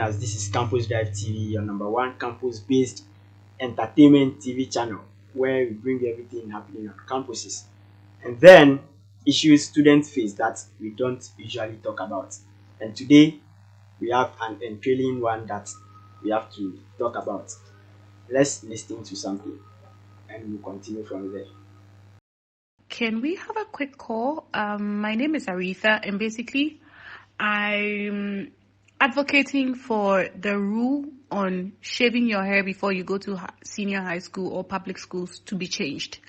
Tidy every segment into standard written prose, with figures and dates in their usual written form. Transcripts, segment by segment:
as this is Campus Drive TV, your number one campus-based entertainment TV channel, where we bring everything happening on campuses. And then issues students face that we don't usually talk about. And today we have an entailing one that we have to talk about. Let's listen to something and we'll continue from there. Can we have a quick call? My name is Aretha, and basically, I'm advocating for the rule on shaving your hair before you go to senior high school or public schools to be changed,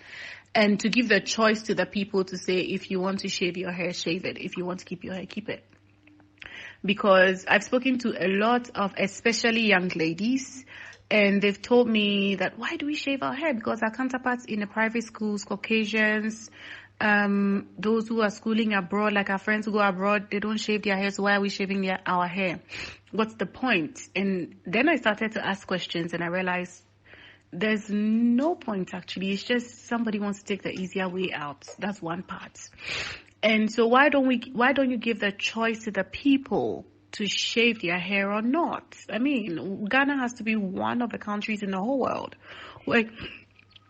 and to give the choice to the people to say, if you want to shave your hair, shave it. If you want to keep your hair, keep it. Because I've spoken to a lot of especially young ladies, and they've told me that, why do we shave our hair? Because our counterparts in the private schools, Caucasians, those who are schooling abroad, like our friends who go abroad, they don't shave their hair. So why are we shaving our hair? What's the point? And then I started to ask questions, and I realized there's no point actually. It's just somebody wants to take the easier way out. That's one part. And so why don't you give the choice to the people to shave their hair or not? I mean, Ghana has to be one of the countries in the whole world where,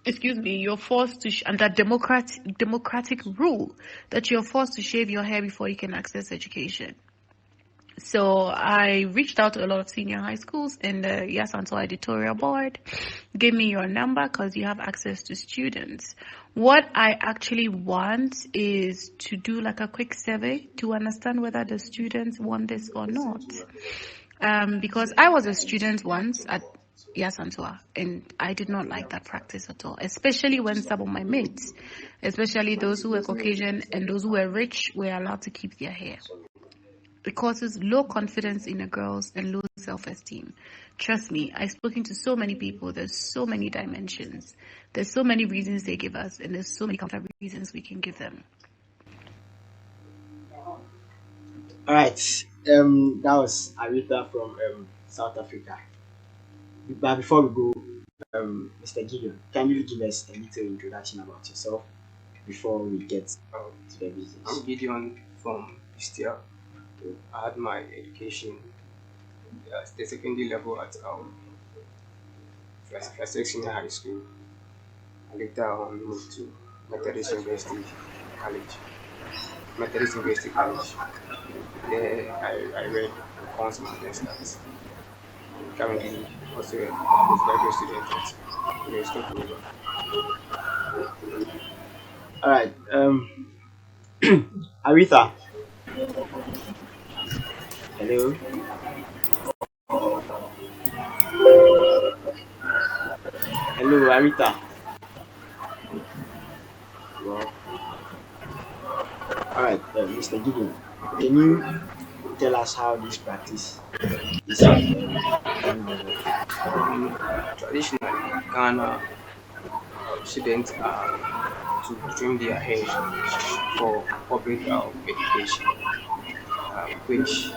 you're forced to, under democratic rule, that you're forced to shave your hair before you can access education. So I reached out to a lot of senior high schools, and the Yasanto editorial board gave me your number because you have access to students. What I actually want is to do like a quick survey to understand whether the students want this or not. Because I was a student once at Yasantoa, and I did not like that practice at all, especially when some of my mates, especially those who were Caucasian and those who were rich, were allowed to keep their hair. It causes low confidence in the girls and low self-esteem. Trust me, I've spoken to so many people. There's so many dimensions. There's so many reasons they give us, and there's so many counter reasons we can give them. All right. That was Aretha from South Africa. But before we go, Mr. Gideon, can you give us a little introduction about yourself before we get to the business? I'm Gideon from Tutor. I had my education at the secondary level at first section high school. I later on moved to Methodist University College. There I read accounts management. Currently also a postgraduate student at University of Louvain. All right. Aretha. Hello. Hello, Aretha. Well, all right, Mr. Gideon, can you tell us how this practice is? Traditionally, Ghana students are to trim their hair for public education, which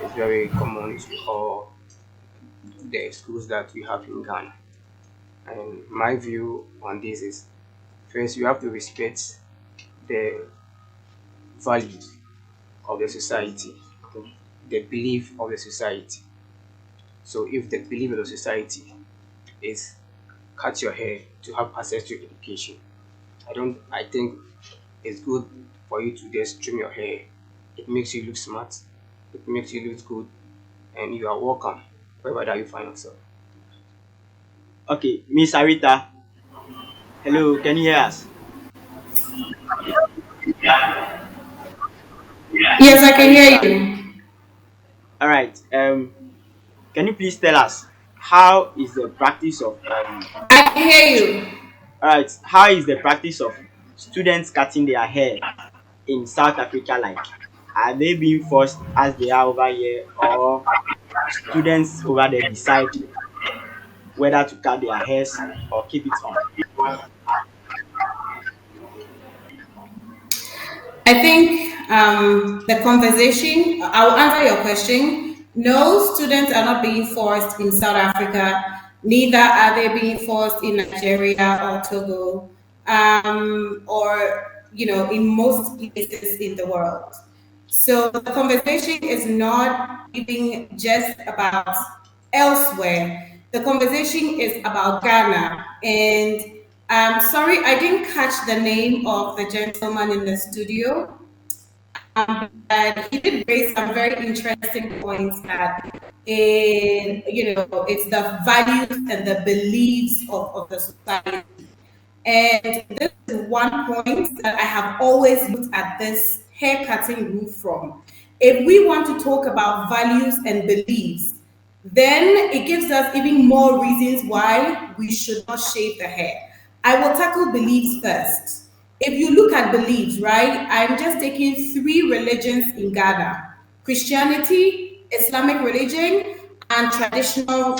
is very common to all the schools that we have in Ghana. And my view on this is, first, you have to respect the values of the society, the belief of the society. So if the belief of the society is cut your hair to have access to education, I think it's good for you to just trim your hair. It makes you look smart, it makes you look good, and you are welcome wherever that you find yourself. Okay, Miss Aretha. Hello, can you hear us? Yes, I can hear you. All right. Can you please tell us how is the practice of I can hear you. all right, how is the practice of students cutting their hair in South Africa like? Are they being forced as they are over here, or students over there decide whether to cut their hairs or keep it on? I think the conversation, I will answer your question. No, students are not being forced in South Africa, neither are they being forced in Nigeria or Togo, or in most places in the world. So the conversation is not even just about elsewhere. The conversation is about Ghana. And sorry, I didn't catch the name of the gentleman in the studio, but he did raise some very interesting points that it's the values and the beliefs of the society. And this is one point that I have always looked at this haircutting rule from. If we want to talk about values and beliefs, then it gives us even more reasons why we should not shave the hair. I will tackle beliefs first. If you look at beliefs, right, I'm just taking three religions in Ghana: Christianity, Islamic religion, and traditional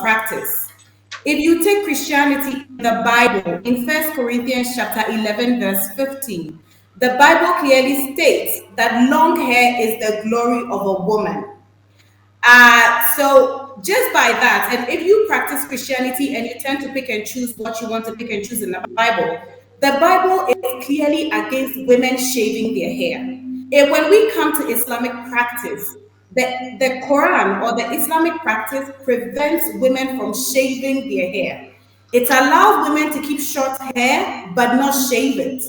practice. If you take Christianity, the Bible, in First Corinthians chapter 11, verse 15, the Bible clearly states that long hair is the glory of a woman. So just by that, and if you practice Christianity and you tend to pick and choose what you want to pick and choose in the Bible is clearly against women shaving their hair. And when we come to Islamic practice, the Quran or the Islamic practice prevents women from shaving their hair. It allows women to keep short hair but not shave it.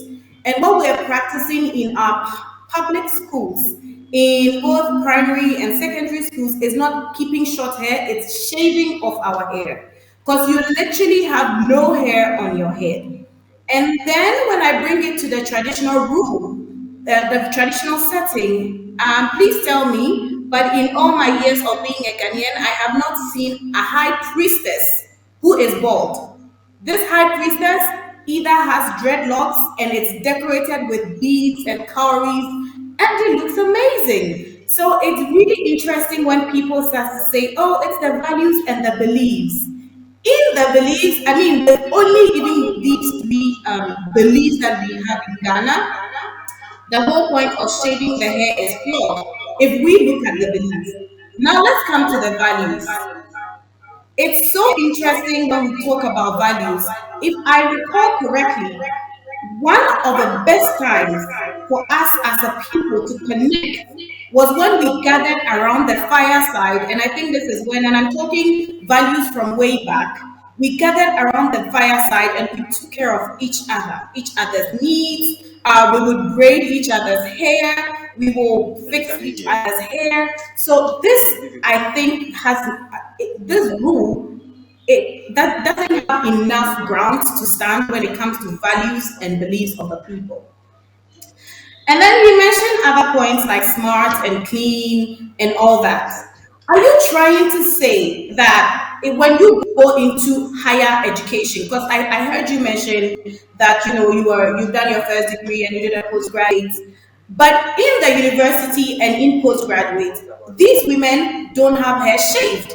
And what we're practicing in our public schools, in both primary and secondary schools, is not keeping short hair, it's shaving of our hair. Because you literally have no hair on your head. And then when I bring it to the traditional rule, the traditional setting, please tell me, but in all my years of being a Ghanaian, I have not seen a high priestess who is bald. This high priestess either has dreadlocks and it's decorated with beads and cowries, and it looks amazing. So it's really interesting when people start to say, oh, it's the values and the beliefs. In the beliefs, I mean, with only even these three beliefs that we have in Ghana, the whole point of shaving the hair is flawed if we look at the beliefs. Now let's come to the values. It's so interesting when we talk about values. If I recall correctly, one of the best times for us as a people to connect was when we gathered around the fireside. And I think this is when, and I'm talking values from way back, we gathered around the fireside and we took care of each other's needs. We would braid each other's hair, we will fix each other's hair. So this, I think, has this rule, it that doesn't have enough grounds to stand when it comes to values and beliefs of the people. And then you mentioned other points like smart and clean and all that. Are you trying to say that when you go into higher education, because I heard you mention that you've done your first degree and you did a postgraduate, but in the university and in postgraduate, these women don't have hair shaved.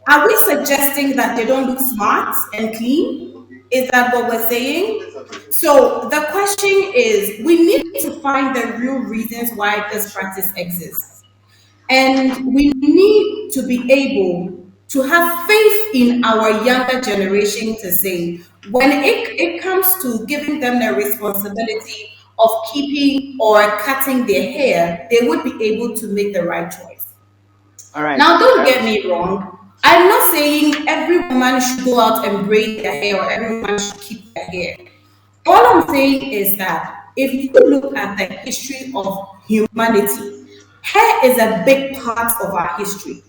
Are we suggesting that they don't look smart and clean? Is that what we're saying? So the question is, we need to find the real reasons why this practice exists. And we need to be able to have faith in our younger generation to say, when it comes to giving them the responsibility of keeping or cutting their hair, they would be able to make the right choice. All right. Now, don't get me wrong. I'm not saying every woman should go out and braid their hair or every woman should keep their hair. All I'm saying is that if you look at the history of humanity, hair is a big part of our history.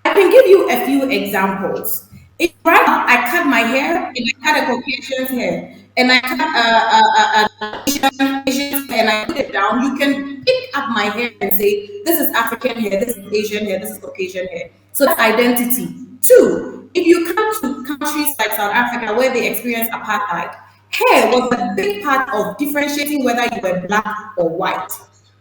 I can give you a few examples. If right now I cut my hair and I cut a Caucasian's hair and I cut Asian's hair and I put it down, you can pick up my hair and say, this is African hair, this is Asian hair, this is Caucasian hair. So that's identity. Two, if you come to countries like South Africa where they experience apartheid, hair was a big part of differentiating whether you were black or white.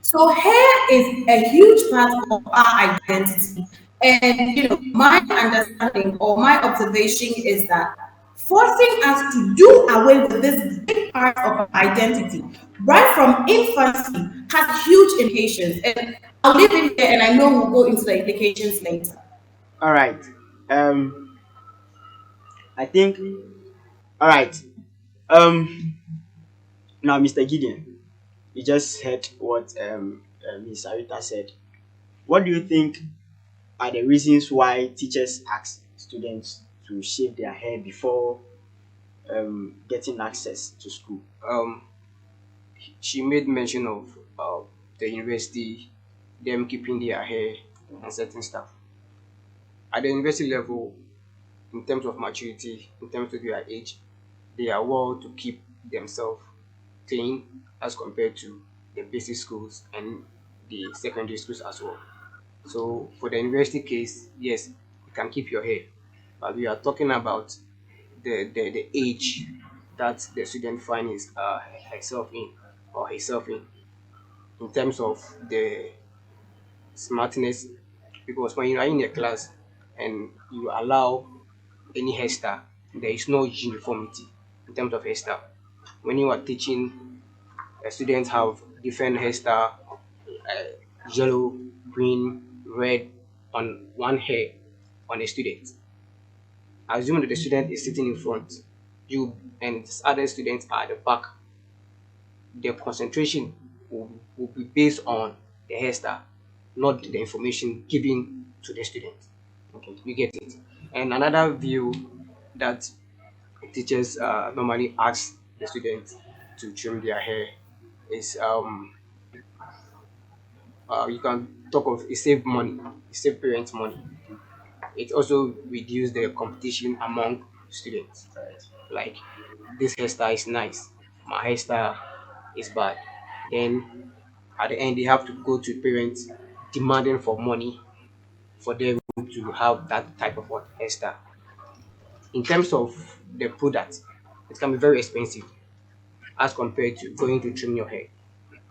So hair is a huge part of our identity. And my understanding or my observation is that forcing us to do away with this big part of our identity right from infancy has huge implications. And I'll leave it here and I know we'll go into the implications later. All right. I think. All right. Now, Mr. Gideon, you just heard what Ms. Arita said, what do you think are the reasons why teachers ask students to shave their hair before getting access to school? Um, she made mention of the university, them keeping their hair and certain stuff. At the university level, in terms of maturity, in terms of their age, they are well to keep themselves clean as compared to the basic schools and the secondary schools as well. So for the university case, yes, you can keep your hair, but we are talking about the age that the student finds herself in or himself in terms of the smartness. Because when you are in a class and you allow any hairstyle, there is no uniformity in terms of hairstyle. When you are teaching, students have different hairstyle, yellow, green, red on one hair on a student. Assume that the student is sitting in front, you and other students are at the back. Their concentration will be based on the hairstyle, not the information given to the student. Okay. You get it? And another view that teachers normally ask the students to trim their hair is you can talk of it save money, it save parents money. It also reduce the competition among students. Right. Like this hairstyle is nice, my hairstyle is bad. Then at the end they have to go to parents demanding for money for them to have that type of what hairstyle. In terms of the product, it can be very expensive as compared to going to trim your hair.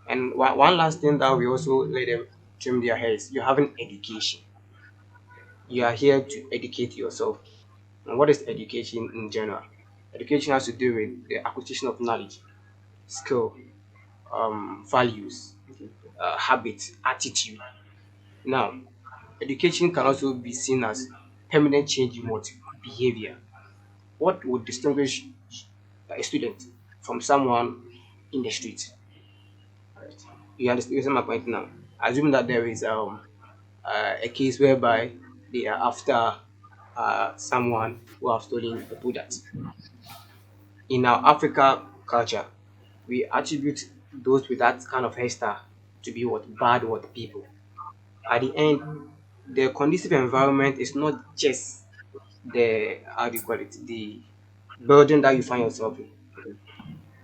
And one last thing that we also let them trim their hair is you're having education. You are here to educate yourself. And what is education in general? Education has to do with the acquisition of knowledge, skill, values, Okay. habits, attitude. Now, education can also be seen as permanent change in what behavior. What would distinguish a student from someone in the street? Right. You understand my point now? Assume that there is a case whereby they are after someone who have stolen a product. In our Africa culture, we attribute those with that kind of hairstyle to be what bad what people. At the end, the conducive environment is not just the how do you call it the building that you find yourself in.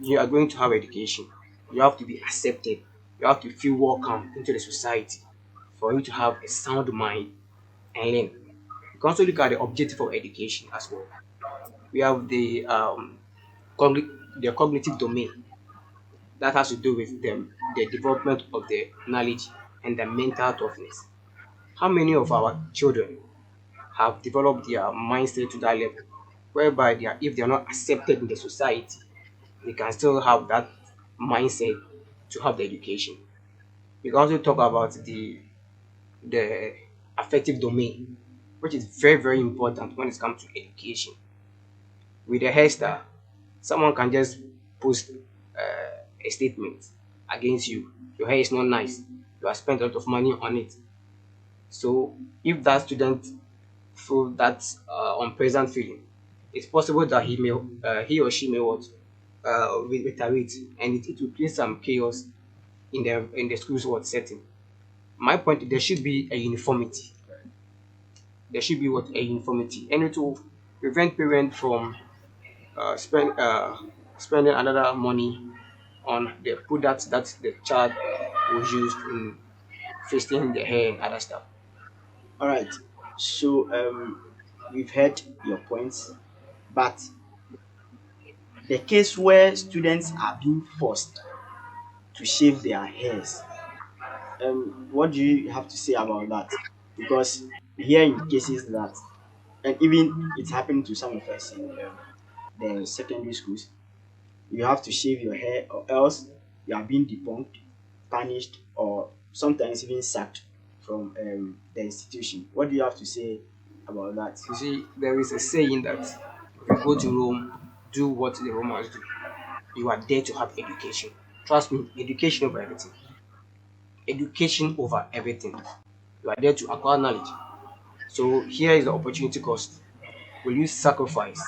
You are going to have education. You have to be accepted. You have to feel welcome into the society for you to have a sound mind and learn. You can also look at the objective of education as well. We have the cognitive domain that has to do with the development of the knowledge and the mental toughness. How many of our children have developed their mindset to that level whereby if they are not accepted in the society, they can still have that mindset to have the education. We can also talk about the affective domain, which is very very important when it comes to education. With a hairstyle, someone can just post a statement against you. Your hair is not nice. You have spent a lot of money on it. So if that student feel that unpleasant feeling, it's possible that he or she may what retaliate, and it will create some chaos in the school's what setting. My point, there should be a uniformity. There should be what a uniformity, and it will prevent parents from spending another money on the products that the child will use in fixing the hair and other stuff. All right. So we've heard your points, but the case where students are being forced to shave their hairs, what do you have to say about that? Because we hear in cases that, and even it's happened to some of us in the secondary schools, you have to shave your hair or else you are being debunked, punished, or sometimes even sacked from the institution. What do you have to say about that? You see, there is a saying that if you go to Rome, do what the Romans do. You are there to have education. Trust me, education over everything. education over everything. You are there to acquire knowledge. So here is the opportunity cost. Will you sacrifice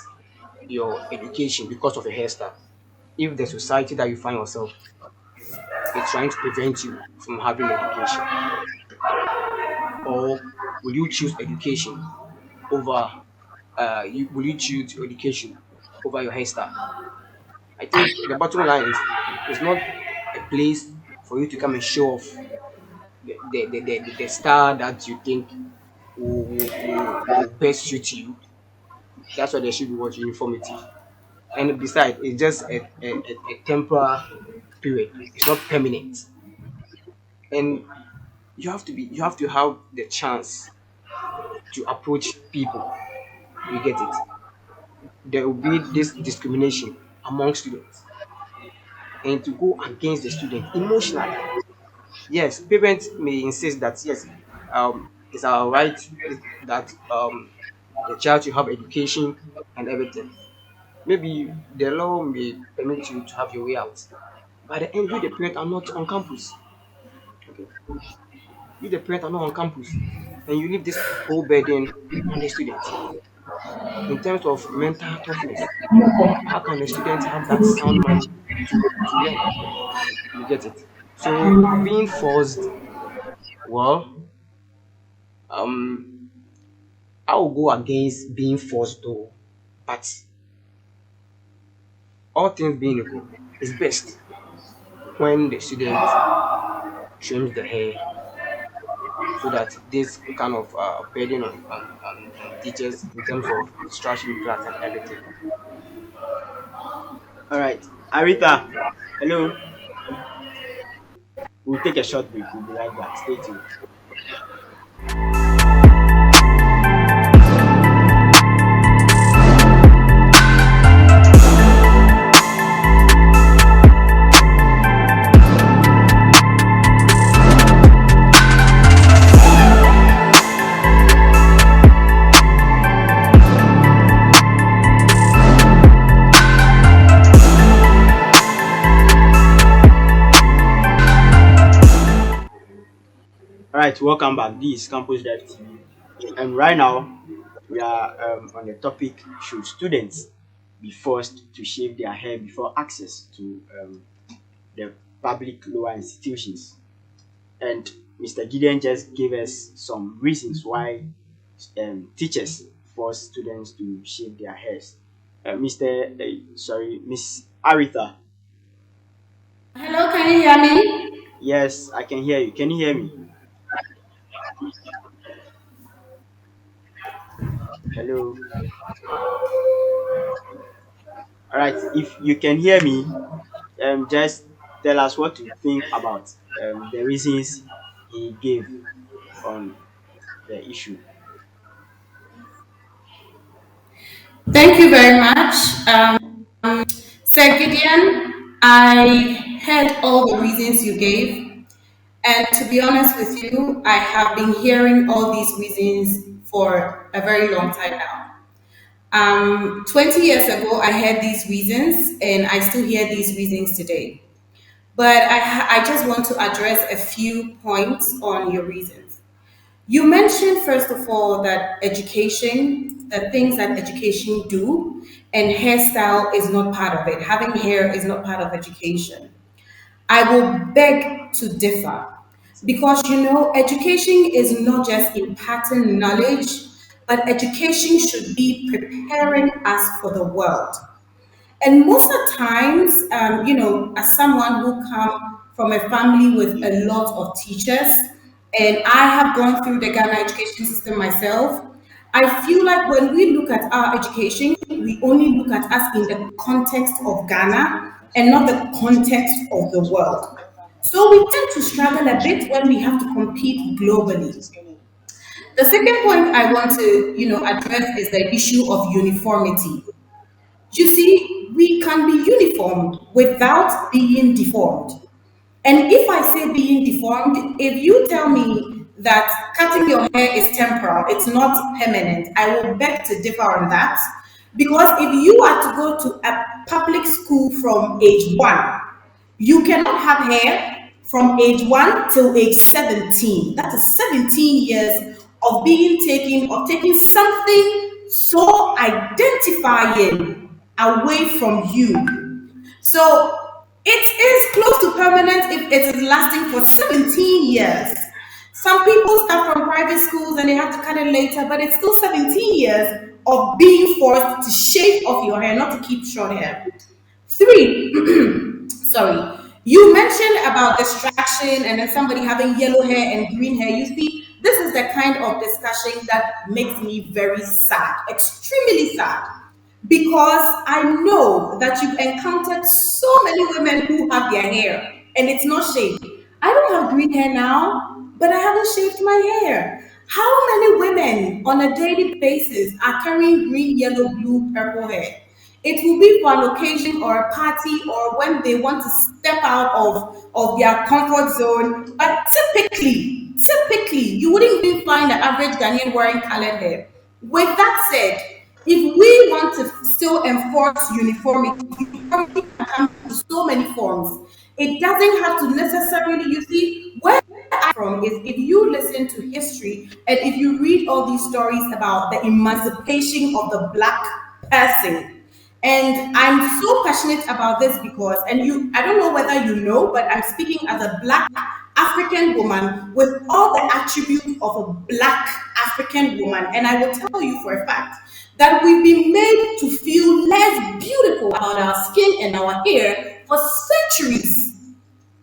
your education because of a hairstyle? If the society that you find yourself is trying to prevent you from having education, or will you choose education over will you choose education over your hairstyle? I think the bottom line is it's not a place for you to come and show off the style that you think will best suit you. That's why there should be what uniformity. And besides, it's just a temporary period. It's not permanent. And you have to have the chance to approach people. You get it? There will be this discrimination among students and to go against the student emotionally. Yes, parents may insist that yes, it's our right that the child should have education and everything. Maybe the law may permit you to have your way out. By the end, you the parent are not on campus. Okay, you the parent are not on campus, and you leave this whole burden on the student in terms of mental toughness. How can the student have that sound mind to learn? You get it. So being forced, well, um, I will go against being forced though, but all things being equal, it's best when the student trims the hair so that this kind of burden on teachers in terms of distraction class and everything. All right, Aretha. Hello. We'll take a short break. We'll be right back. Stay tuned. All right, welcome back. This is Campus Drive TV, and right now we are on the topic: should students be forced to shave their hair before access to the public lower institutions? And Mr. Gideon just gave us some reasons why teachers force students to shave their hairs. Miss Aretha. Hello, can you hear me? Yes, I can hear you. Can you hear me? Hello. All right. If you can hear me, just tell us what you think about the reasons he gave on the issue. Thank you very much. Sir Gideon, I heard all the reasons you gave, and to be honest with you, I have been hearing all these reasons for a very long time now. 20 years ago, I heard these reasons, and I still hear these reasons today. But I just want to address a few points on your reasons. You mentioned, first of all, that education, the things that education do, and hairstyle is not part of it. Having hair is not part of education. I will beg to differ because education is not just imparting knowledge, but education should be preparing us for the world. And most of the times, as someone who come from a family with a lot of teachers, and I have gone through the Ghana education system myself, I feel like when we look at our education, we only look at us in the context of Ghana and not the context of the world. So we tend to struggle a bit when we have to compete globally. The second point I want to, address is the issue of uniformity. You see, we can be uniformed without being deformed. And if I say being deformed, if you tell me that cutting your hair is temporal, it's not permanent, I will beg to differ on that. Because if you are to go to a public school from age 1, you cannot have hair from age 1 till age 17. That is 17 years of being taken, of taking something so identifying away from you. So it is close to permanent if it is lasting for 17 years. Some people start from private schools and they have to cut it later, but it's still 17 years of being forced to shave off your hair, not to keep short hair. Three, sorry, you mentioned about distraction and then somebody having yellow hair and green hair. You see, this is the kind of discussion that makes me very sad, extremely sad, because I know that you've encountered so many women who have their hair and it's not shaved. I don't have green hair now, but I haven't shaved my hair. How many women on a daily basis are carrying green, yellow, blue, purple hair? It will be for an occasion or a party or when they want to step out of their comfort zone. But typically, you wouldn't even find the average Ghanaian wearing colored hair. With that said, if we want to still enforce uniformity can come in so many forms. It doesn't have to necessarily, you see, where I'm from is if you listen to history and if you read all these stories about the emancipation of the black person. And I'm so passionate about this because, and I don't know whether you know, but I'm speaking as a black African woman with all the attributes of a black African woman. And I will tell you for a fact that we've been made to feel less beautiful about our skin and our hair for centuries.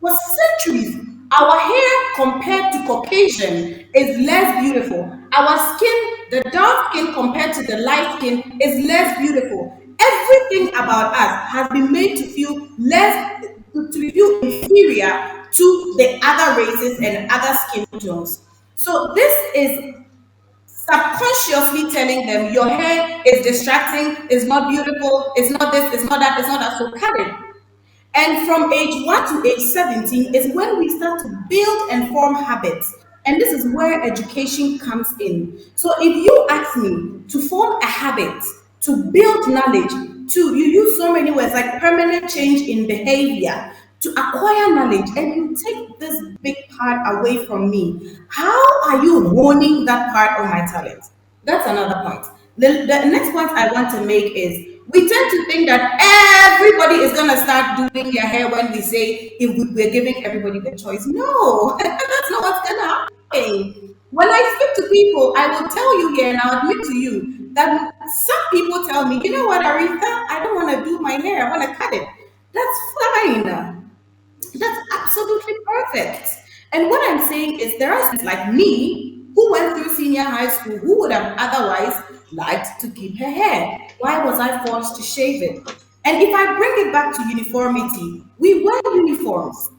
For centuries, our hair compared to Caucasian is less beautiful. Our skin, the dark skin compared to the light skin, is less beautiful. Everything about us has been made to feel less, to feel inferior to the other races and other skin tones. So this is subconsciously telling them your hair is distracting, is not beautiful, it's not this, it's not that, it's not that. So cut it. And from age 1 to age 17 is when we start to build and form habits. And this is where education comes in. So if you ask me to form a habit, to build knowledge, you use so many words like permanent change in behavior, to acquire knowledge, and you take this big part away from me. How are you honing that part of my talent? That's another point. The next point I want to make is we tend to think that everybody is going to start doing their hair when we say if we're giving everybody the choice. No, that's not what's going to happen. When I speak to people, I will tell you here and I'll admit to you that some people tell me, you know what, Aretha, I don't want to do my hair, I want to cut it. That's fine. That's absolutely perfect. And what I'm saying is there are students like me who went through senior high school who would have otherwise liked to keep her hair. Why was I forced to shave it? And if I bring it back to uniformity, we wear uniforms.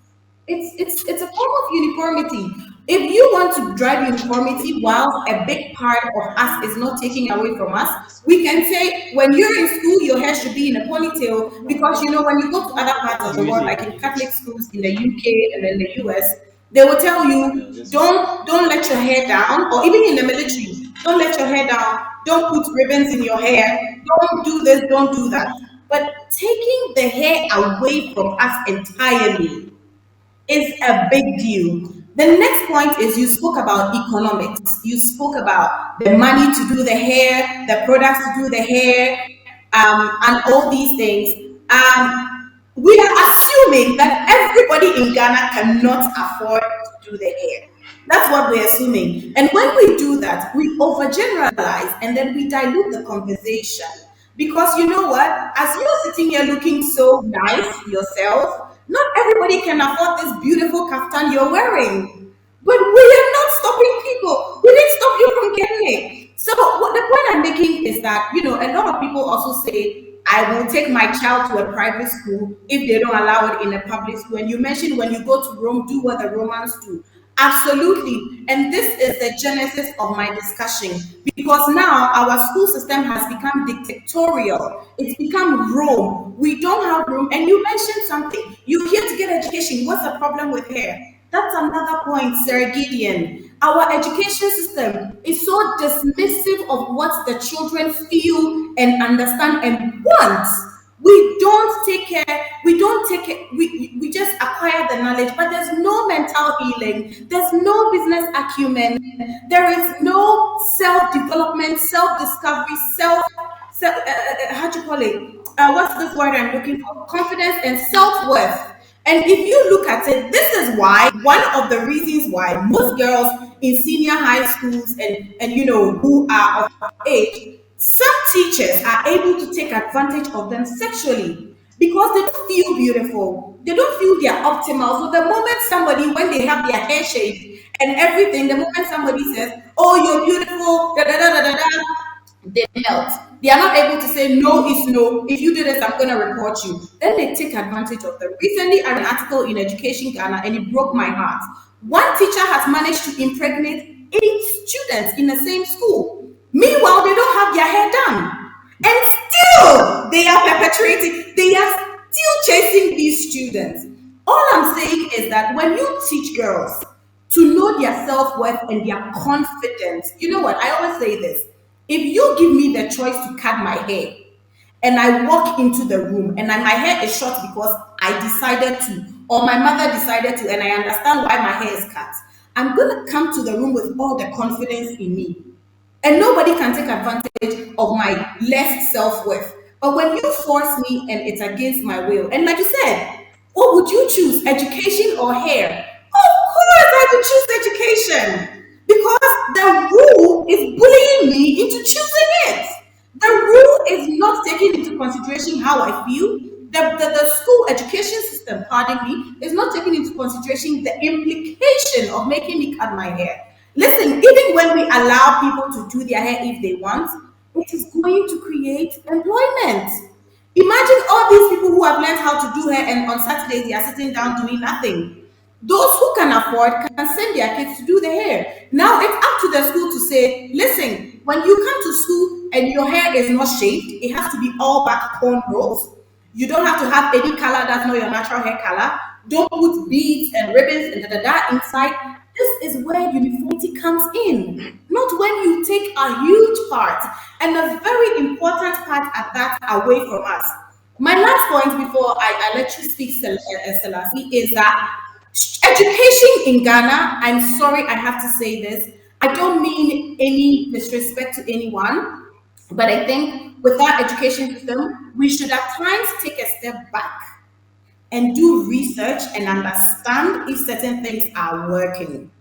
It's a form of uniformity. If you want to drive uniformity while a big part of us is not taking away from us, we can say when you're in school, your hair should be in a ponytail because you know when you go to other parts of the world, like in Catholic schools in the UK and in the US, they will tell you don't let your hair down, or even in the military, don't let your hair down, don't put ribbons in your hair, don't do this, don't do that. But taking the hair away from us entirely is a big deal. The next point is you spoke about economics. You spoke about the money to do the hair, the products to do the hair, and all these things. We are assuming that everybody in Ghana cannot afford to do the hair. That's what we're assuming. And when we do that, we overgeneralize and then we dilute the conversation. Because you know what? As you're sitting here looking so nice yourself, not everybody can afford this beautiful kaftan you're wearing. But we are not stopping people. We didn't stop you from getting it. So what the point I'm making is that, you know, a lot of people also say, I will take my child to a private school if they don't allow it in a public school. And you mentioned when you go to Rome, do what the Romans do. Absolutely. And this is the genesis of my discussion because now our school system has become dictatorial. It's become Rome. We don't have room. And you mentioned something. You're here to get education. What's the problem with hair? That's another point, Sir Gideon. Our education system is so dismissive of what the children feel and understand and want. We just acquire the knowledge, but there's no mental healing, there's no business acumen, there is no self-development, self-discovery, how do you call it, what's this word I'm looking for, confidence and self-worth. And if you look at it, this is why one of the reasons why most girls in senior high schools and who are of age, some teachers are able to take advantage of them sexually because they don't feel beautiful. They don't feel they're optimal. So the moment somebody, when they have their hair shaved and everything, the moment somebody says, "Oh, you're beautiful," da da da da da da, they melt. They are not able to say no is no. If you do this, I'm going to report you. Then they take advantage of them. Recently, I read an article in Education Ghana and it broke my heart. One teacher has managed to impregnate 8 students in the same school. Meanwhile, they don't have their hair done. And still, they are perpetuating, they are still chasing these students. All I'm saying is that when you teach girls to know their self-worth and their confidence, you know what? I always say this. If you give me the choice to cut my hair and I walk into the room and my hair is short because I decided to, or my mother decided to, and I understand why my hair is cut, I'm going to come to the room with all the confidence in me. And nobody can take advantage of my less self-worth. But when you force me and it's against my will, and like you said, what would you choose, education or hair? Of course, I would choose education because the rule is bullying me into choosing it. The rule is not taking into consideration how I feel. The school education system, pardon me, is not taking into consideration the implication of making me cut my hair. Listen, even when we allow people to do their hair if they want, it is going to create employment. Imagine all these people who have learned how to do hair and on Saturdays they are sitting down doing nothing. Those who can afford can send their kids to do the hair. Now it's up to the school to say, listen, when you come to school and your hair is not shaved, it has to be all back cornrows. You don't have to have any color that's not your natural hair color. Don't put beads and ribbons and da inside. This is where uniformity comes in, not when you take a huge part and a very important part at that away from us. My last point before I let you speak, Selassie, is that education in Ghana, I'm sorry I have to say this, I don't mean any disrespect to anyone, but I think with our education system, we should at times take a step back and do research and understand if certain things are working.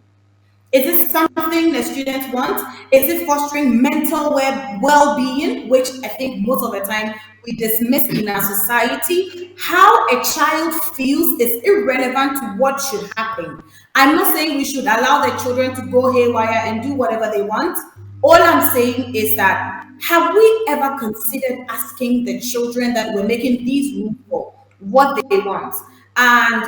Is it something the students want? Is it fostering mental well-being, which I think most of the time we dismiss in our society? How a child feels is irrelevant to what should happen. I'm not saying we should allow the children to go haywire and do whatever they want. All I'm saying is that have we ever considered asking the children that we're making these rules for what they want? And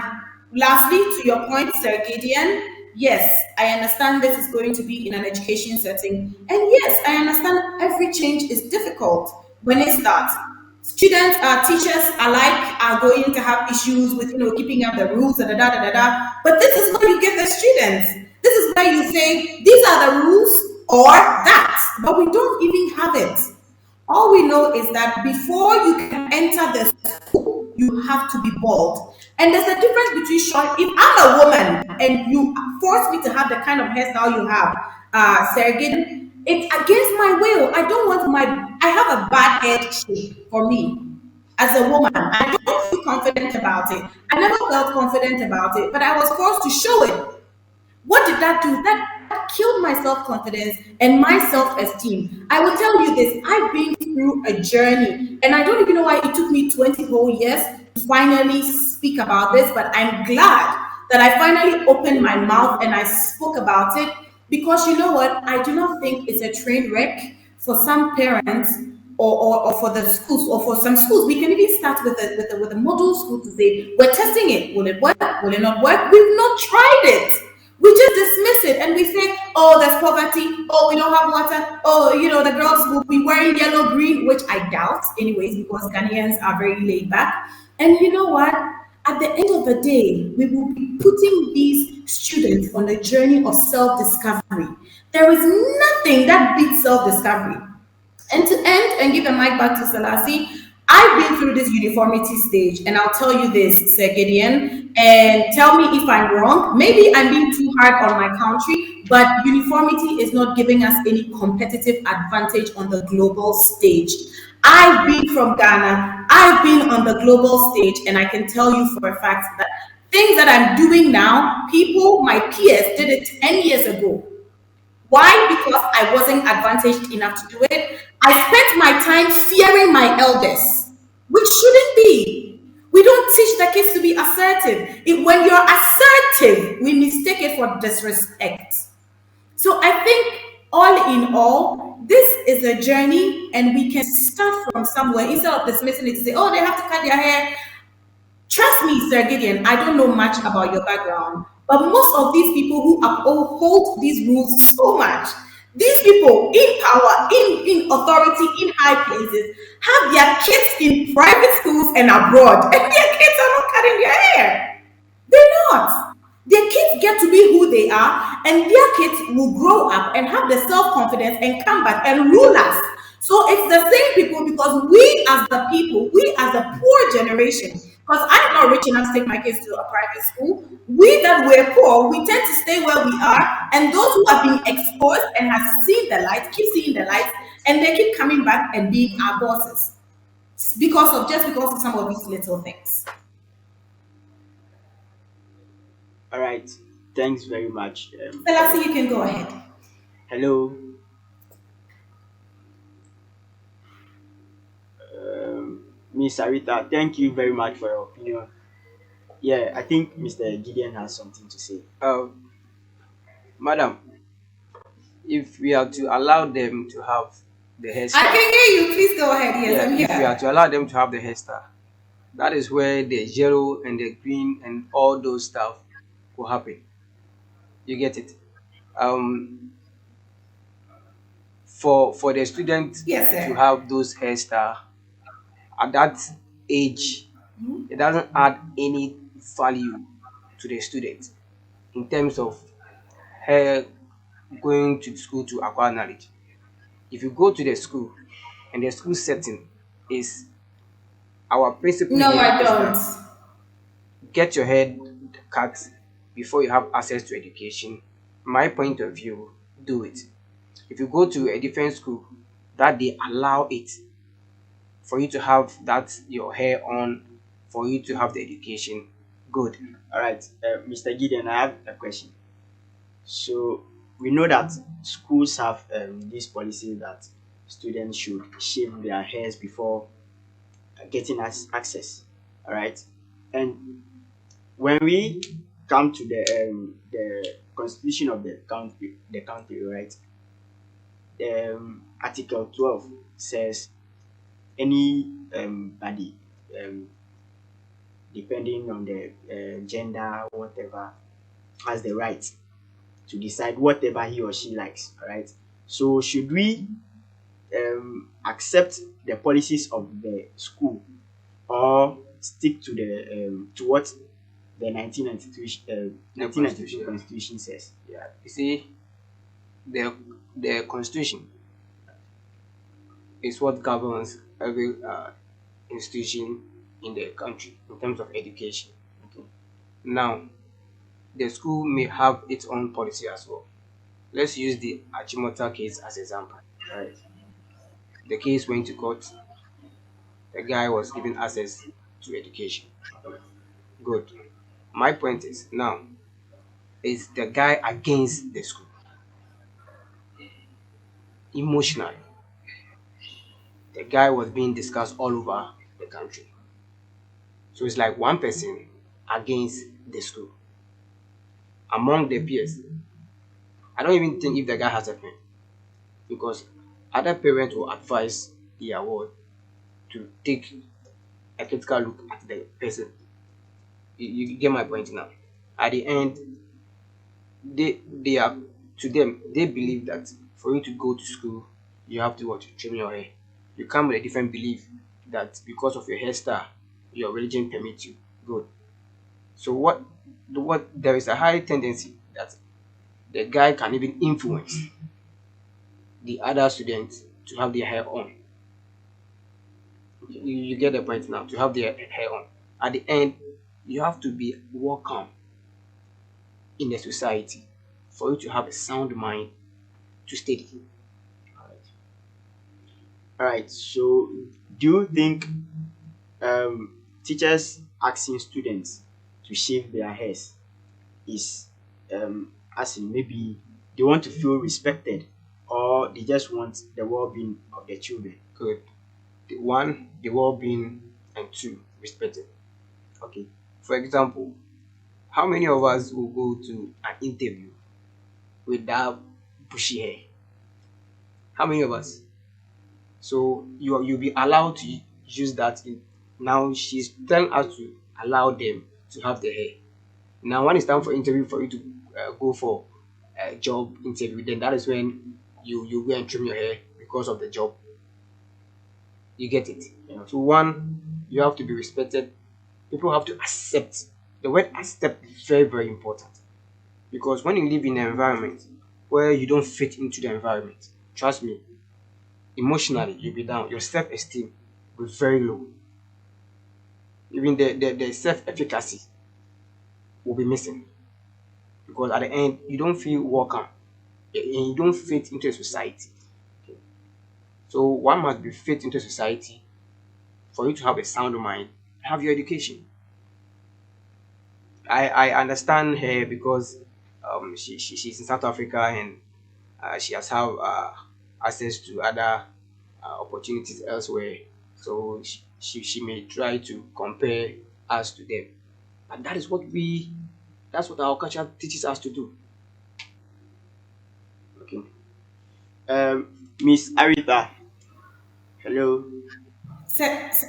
lastly, to your point, Sir Gideon, yes, I understand this is going to be in an education setting. And yes, I understand every change is difficult when it starts. Students, teachers alike are going to have issues with, keeping up the rules, But this is where you get the students. This is where you say, these are the rules or that. But we don't even have it. All we know is that before you can enter the school, you have to be bald. And there's a difference between short. If I'm a woman and you force me to have the kind of hairstyle you have, Sarah Gideon, it's against my will. I have a bad head shape for me as a woman. I don't feel confident about it. I never felt confident about it, but I was forced to show it. What did that do? That killed my self-confidence and my self-esteem. I will tell you this, I've been through a journey, and I don't even know why it took me 20 whole years to finally speak about this, but I'm glad that I finally opened my mouth and I spoke about it, because you know what? I do not think it's a train wreck for some parents or for the schools, or for some schools. We can even start with the model school to say, we're testing it. Will it work? Will it not work? We've not tried it. We just dismiss it and we say, oh, there's poverty. Oh, we don't have water. Oh, the girls will be wearing yellow, green, which I doubt anyways, because Ghanaians are very laid back. And you know what? At the end of the day, we will be putting these students on a journey of self-discovery. There is nothing that beats self-discovery. And to end and give the mic back to Selassie, I've been through this uniformity stage, and I'll tell you this, Sir Gideon, and tell me if I'm wrong. Maybe I'm being too hard on my country, but uniformity is not giving us any competitive advantage on the global stage. I've been from Ghana, I've been on the global stage, and I can tell you for a fact that things that I'm doing now, people, my peers, did it 10 years ago. Why? Because I wasn't advantaged enough to do it. I spent my time fearing my elders, which shouldn't be. We don't teach the kids to be assertive. When you're assertive, we mistake it for disrespect. So I think, all in all, this is a journey, and we can start from somewhere instead of dismissing it to say, oh, they have to cut their hair. Trust me, Sir Gideon, I don't know much about your background, but most of these people who uphold these rules so much, these people in power, in authority, in high places, have their kids in private schools and abroad, and their kids are not cutting their hair. They're not. Their kids get to be who they are, and their kids will grow up and have the self confidence and come back and rule us. So it's the same people, because we as the people, we as the poor generation, because I'm not rich enough to take my kids to a private school. We that were poor, we tend to stay where we are, and those who have been exposed and have seen the light keep seeing the light, and they keep coming back and being our bosses because of some of these little things. All right. Thanks very much. Selassie, you can go ahead. Hello. Miss Aretha, thank you very much for your opinion. Yeah, I think Mr. Gideon has something to say. Madam, if we are to allow them to have the I hairstyle, can hear you. Please go ahead. Yes, yeah, I'm if we here. are to allow them to have the hairstyle, that is where the yellow and the green and all those stuff will happen. You get it? Um, for the student Yes, to sir. have those hairstyle at that age, it doesn't add any value to the student in terms of her going to school to acquire knowledge. If you go to the school and the school setting is, our principle No, here I is don't. that get your head cut before you have access to education. My point of view, do it. If you go to a different school that they allow it for you to have that your hair on, for you to have the education, good. All right, Mr. Gideon, I have a question. So we know that schools have this policy that students should shave their hairs before getting access. All right, and when we come to the constitution of the country, right? Article 12 says any body, depending on the gender, whatever, has the right to decide whatever he or she likes. All right. So should we accept the policies of the school, or stick to the to what the 1992 constitution says? Yeah, you see, the constitution is what governs every institution in the country in terms of education. Okay. Now, the school may have its own policy as well. Let's use the Achimota case as example. Right. The case went to court. The guy was given access to education. Good. My point is, now, is the guy against the school emotionally? The guy was being discussed all over the country. So it's like one person against the school. Among the peers, I don't even think if the guy has a pen, because other parents will advise their ward to take a critical look at the person. You get my point now. At the end, they are, to them, they believe that for you to go to school, you have to what, trim your hair. You come with a different belief that because of your hairstyle, your religion permits you. Good. So what there is a high tendency that the guy can even influence the other students to have their hair on. You get the point now. To have their hair on. At the end, you have to be welcome in a society for you to have a sound mind to study. All right. So, do you think teachers asking students to shave their hairs is as in maybe they want to feel respected, or they just want the well-being of their children? Good. One, the well-being, and two, respected. Okay. For example, how many of us will go to an interview with that bushy hair? How many of us? So you'll be allowed to use that. Now she's telling us to allow them to have the hair. Now when it's time for interview for you to go for a job interview, then that is when you go and trim your hair because of the job. You get it? Yeah. So one, you have to be respected. People have to accept. The word accept is very, very important. Because when you live in an environment where you don't fit into the environment, trust me, emotionally you'll be down. Your self-esteem will be very low. Even the self-efficacy will be missing. Because at the end, you don't feel welcome. And you don't fit into a society. So one must be fit into society for you to have a sound mind, have your education. I understand her because she's in South Africa, and she has have access to other opportunities elsewhere. So she may try to compare us to them. And that's what our culture teaches us to do. Okay. Miss Aretha, hello.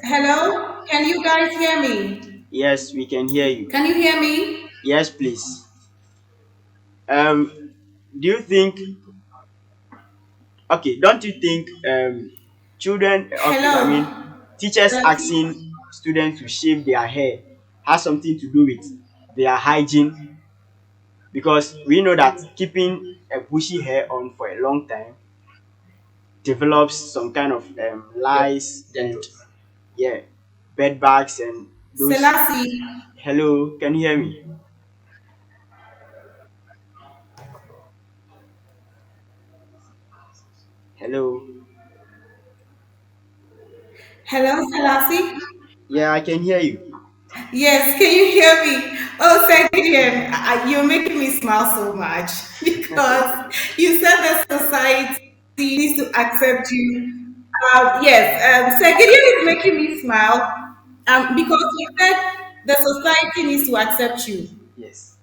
Hello? Can you guys hear me? Yes, we can hear you. Can you hear me? Yes, please. Um, do you think? Okay, don't you think children? Okay, I mean, Hello? teachers asking students to shave their hair has something to do with their hygiene, because we know that keeping a bushy hair on for a long time develops some kind of Yep, lice and, dandruff. yeah, bed bugs and those. Selassie. Hello, can you hear me? Hello. Hello, Selassie? Yeah, I can hear you. Yes, can you hear me? Oh, Sir Gideon, you're making me smile so much because you said that society needs to accept you. Yes, Sir Gideon is making me smile because you said the society needs to accept you. Yes.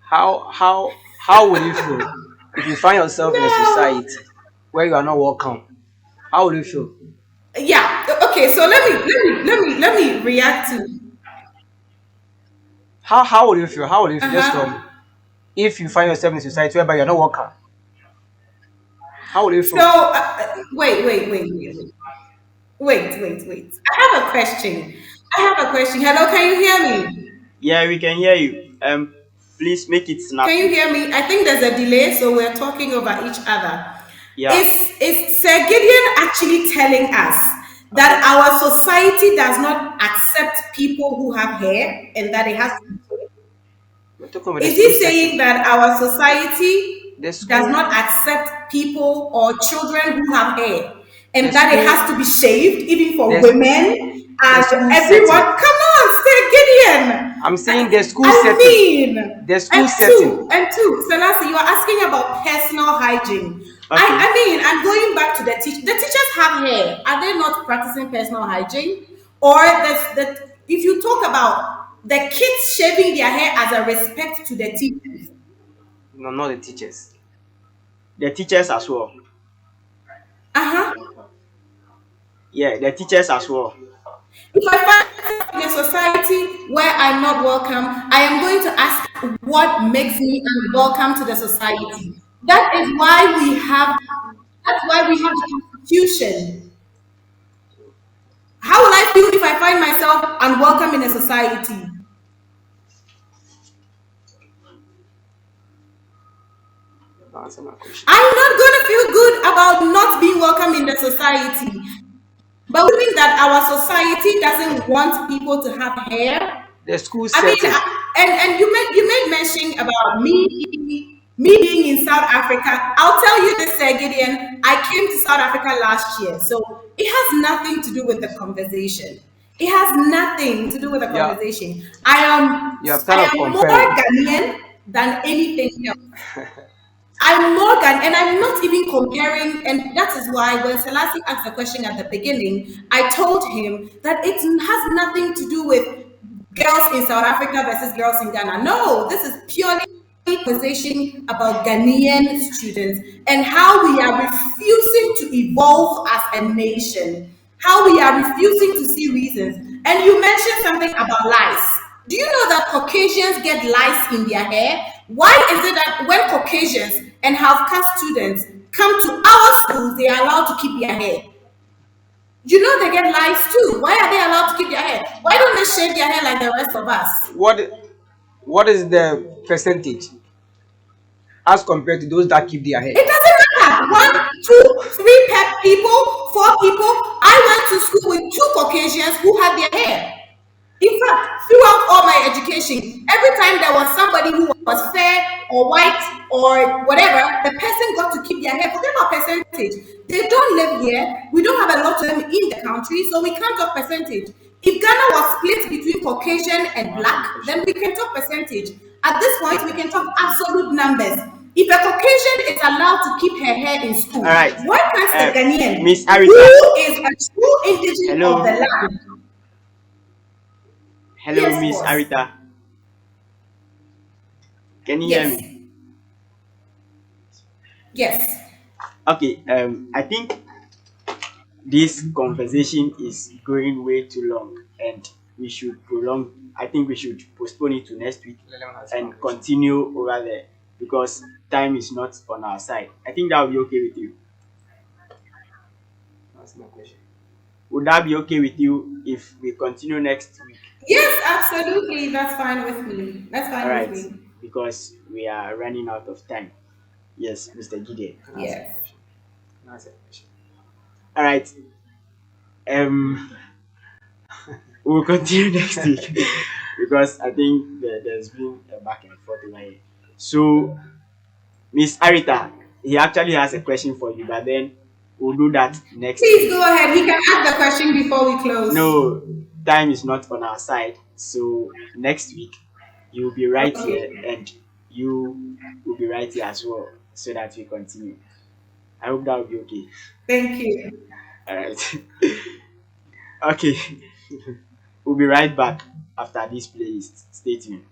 How will you feel if you find yourself in a No. society where you are not welcome? How will you feel? Yeah. Okay. So let me react to. How will you feel? How will you Uh feel? Just tell huh. me. If you find yourself in a society whereby you're not welcome, how will you So feel? wait. I have a question. Hello, can you hear me? Yeah, we can hear you. Please make it Can you snappy. hear me? I think there's a delay, so we're talking over each other. Yeah. Is Sir Gideon actually telling us that Okay. our society does not accept people who have hair and that it has to be shaved? We're talking about the Is school he saying setting. that our society The does school, not accept people or children who have hair the and that it school, has to be shaved even for the school, women the and school everyone? setting. Come on, Sir Gideon. I'm saying I, the school I setting. mean, The school setting. Selassie, you are asking about personal hygiene. Okay. I mean, I'm going back to the teachers. The teachers have hair. Are they not practicing personal hygiene? Or if you talk about the kids shaving their hair as a respect to the teachers, No, not the teachers. The teachers as well. uh-huh. Yeah, the teachers as well. If I find myself in a society where I'm not welcome, I am going to ask what makes me unwelcome to the society. That is why we have that's why we have the constitution. How will I feel if I find myself unwelcome in a society? answer my question. I'm not going to feel good about not being welcome in the society. But we mean that our society doesn't want people to have hair. The school I mean, setting. and you made mention about me being in South Africa. I'll tell you this, Gideon. I came to South Africa last year, so it has nothing to do with the conversation. It has nothing to do with the Yeah, conversation. I am you have kind I of am more confirmed. Ghanaian than anything else. I'm Morgan, and I'm not even comparing. And that is why when Selassie asked the question at the beginning, I told him that it has nothing to do with girls in South Africa versus girls in Ghana. No, this is purely conversation about Ghanaian students and how we are refusing to evolve as a nation, how we are refusing to see reasons. And you mentioned something about lice. Do you know that Caucasians get lice in their hair? Why is it that when Caucasians and half caste students come to our schools, they are allowed to keep their hair? You know they get lice too. Why are they allowed to keep their hair? Why don't they shave their hair like the rest of us? What is the percentage as compared to those that keep their hair? It doesn't matter. 1, 2, 3 people, 4 people. I went to school with 2 Caucasians who had their hair. In fact, throughout all my education, every time there was somebody who was fair or white or whatever, the person got to keep their hair. Forget about percentage. They don't live here. We don't have a lot of them in the country, so we can't talk percentage. If Ghana was split between Caucasian and black, then we can talk percentage. At this point, we can talk absolute numbers. If a Caucasian is allowed to keep her hair in school, All right. why can't the Ghanaian, Miss who Aretha. is a true indigenous Hello. of the land? Hello, Yes, Miss boss. Aretha. Can you hear Yes. me? Yes. Okay. I think this conversation is going way too long, and we should prolong. I think we should postpone it to next week Let them answer my and question. continue over there because time is not on our side. I think that will be okay with you. Answer my question. Would that be okay with you if we continue next week? Yes, absolutely. That's fine with me. That's All fine right, with me. because we are running out of time. Yes, Mr. Gideon. Can I answer my Yes. question? Can I answer my question? All right. Um, we'll continue next week because I think there's been a back and forth over here. So, Miss Arita, he actually has a question for you, but then we'll do that next Please week. go ahead. He can ask the question before we close. No, time is not on our side. So next week you'll be right here Okay. and you will be right here as well, so that we continue. I hope that will be okay. Thank you. All right. Okay. We'll be right back after this playlist. Stay tuned.